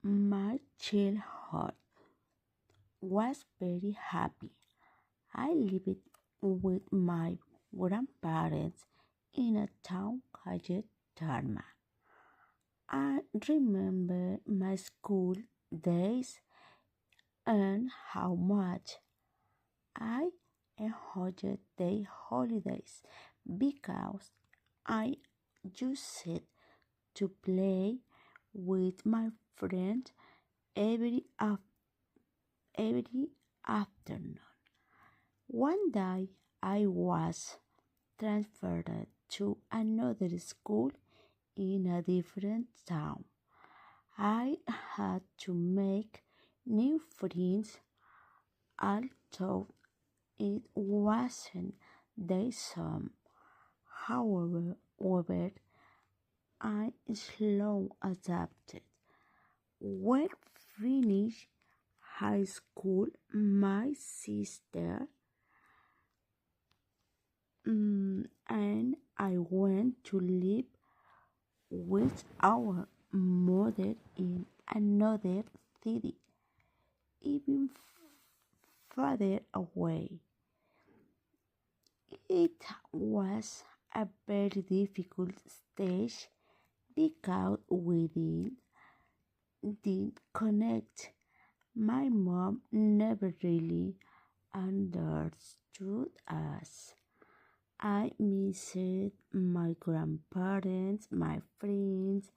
My childhood was very happy. I lived with my grandparents in a town called Dharma. I remember my school days and how much I enjoyed the holidays because I used to play with my friends every, every afternoon. One day I was transferred to another school in a different town. I had to make new friends, although it wasn't the same. However, I slowly adapted. When finished high school, my sister and I went to live with our mother in another city, even further away. It was a very difficult stage because we didn't connect. My mom never really understood us. I missed my grandparents, my friends,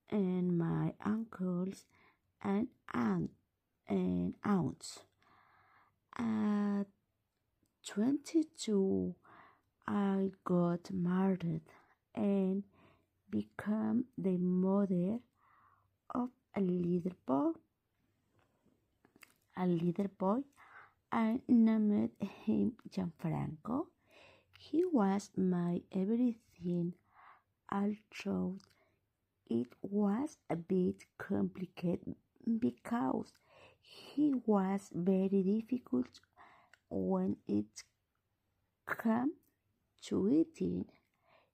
and my uncles and aunts. At 22, I got married and became the mother of a little boy. I named him Gianfranco. He was my everything, although it was a bit complicated because he was very difficult when it came to eating.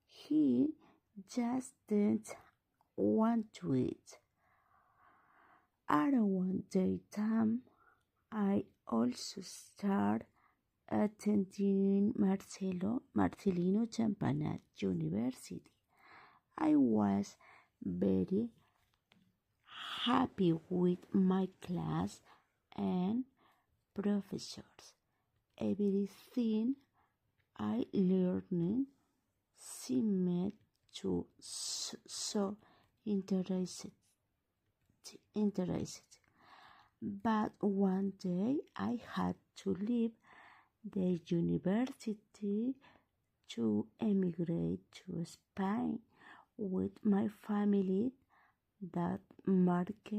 He just didn't want to eat. Around the time I also started attending Marcelino Champagnat University. I was very happy with my class and professors. Everything I learned seemed to so interested. But one day I had to leave the university to emigrate to Spain with my family. That marked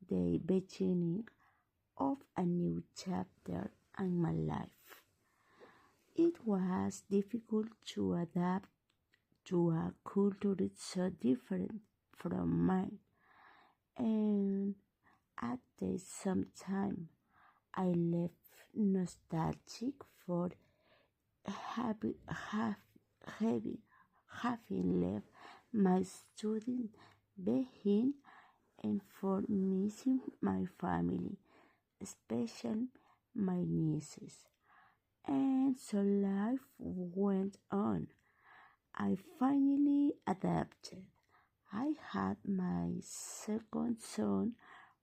the beginning of a new chapter in my life. It was difficult to adapt to a culture so different from mine, and at the same time, I left nostalgic for happy, having left my student behind and for missing my family, especially my nieces. And so life went on. I finally adapted. I had my second son,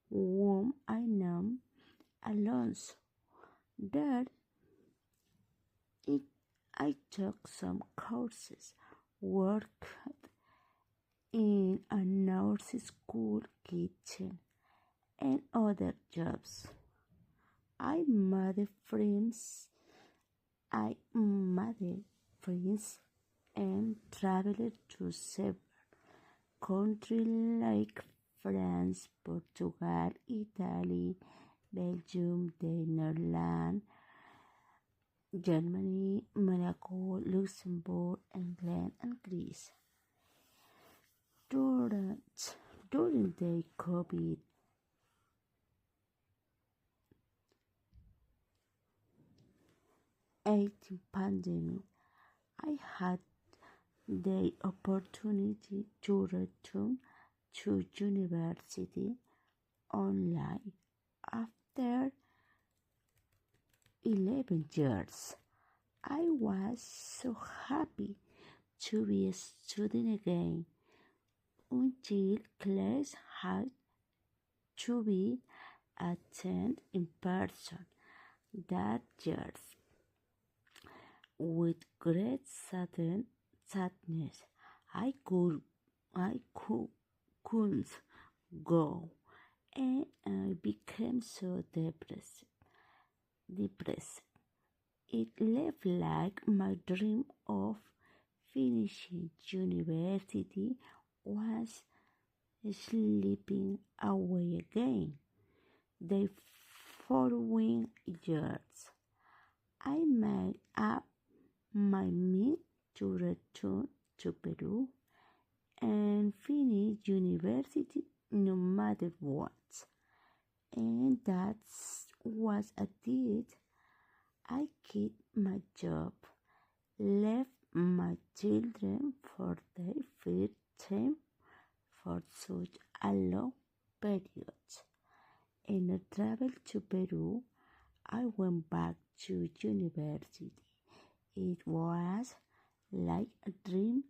whom I named Alonso. There, it, I took some courses, worked in a nurse school kitchen, and other jobs. I made friends. I made friends and traveled to several countries like France, Portugal, Italy, Belgium, the Netherlands, Germany, Monaco, Luxembourg, England, and Greece. During the COVID-19 pandemic, I had the opportunity to return to university online after 11 years. I was so happy to be a student again until class had to be attended in person that year. With great sadness, I couldn't go, and I became so depressed. It left like my dream of finishing university was slipping away again. The following years, I made up my mind to return to Peru and finish university no matter what. And that's what I did. I kept my job, left my children for their first time for such a long period, and I traveled to Peru. I went back to university. It was like a dream.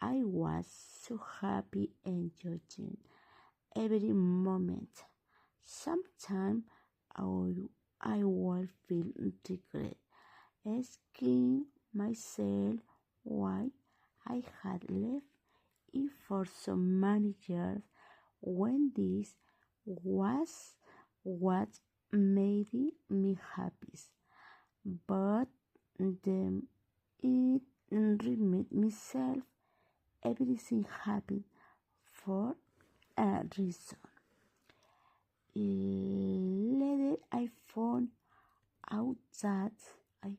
I was so happy enjoying every moment. Sometimes I would feel regret, asking myself why I had left it for so many years when this was what made me happy. But then it reminded myself everything happened for a reason. Later, I found out that I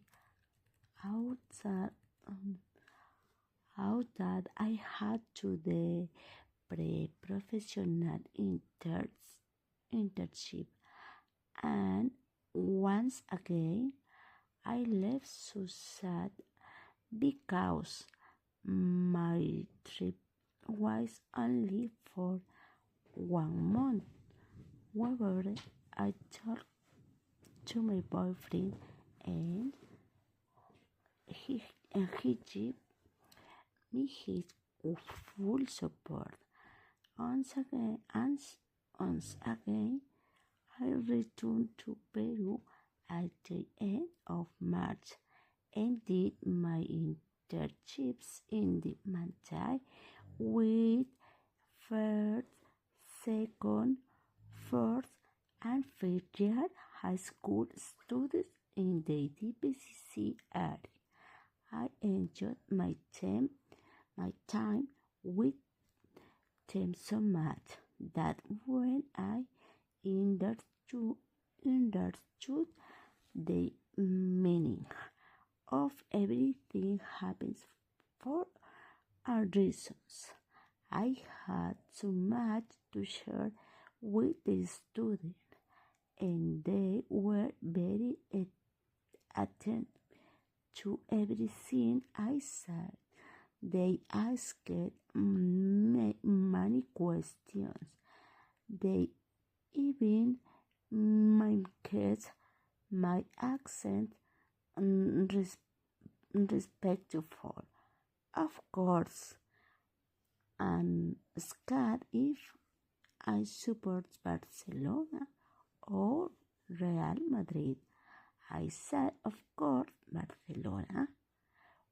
out that out that I had to the pre-professional internship, and once again I left so sad because my trip was only for 1 month. However, I talked to my boyfriend and he gave me his full support. Once again, I returned to Peru at the end of March and did my internships in the Mantai with first, second, fourth, and fifth year high school students in the DPCC area. I enjoyed my time with them so much that when I understood the meaning of everything happens for a reasons. I had so much to share with the students, and they were very attentive to everything I said. They asked many questions. They even mimicked my accent respectful. Of course, and scared if I support Barcelona or Real Madrid. I said, of course, Barcelona.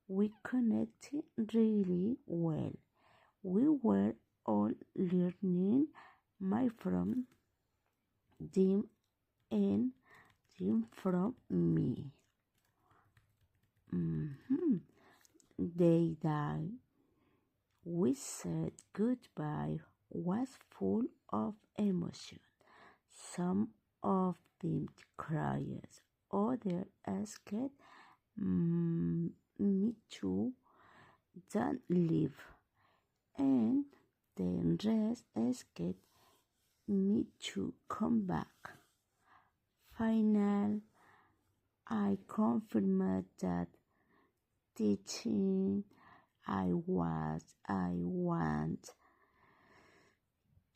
We connected really well. We were all learning my from them and them from me. They died. We said goodbye was full of emotion. Some of them cried, others asked me to don't leave, and the rest asked me to come back. Finally, I confirmed that teaching I want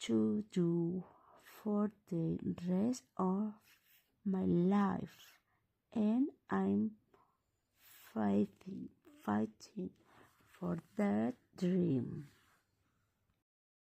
to do for the rest of my life, and I'm fighting for that dream.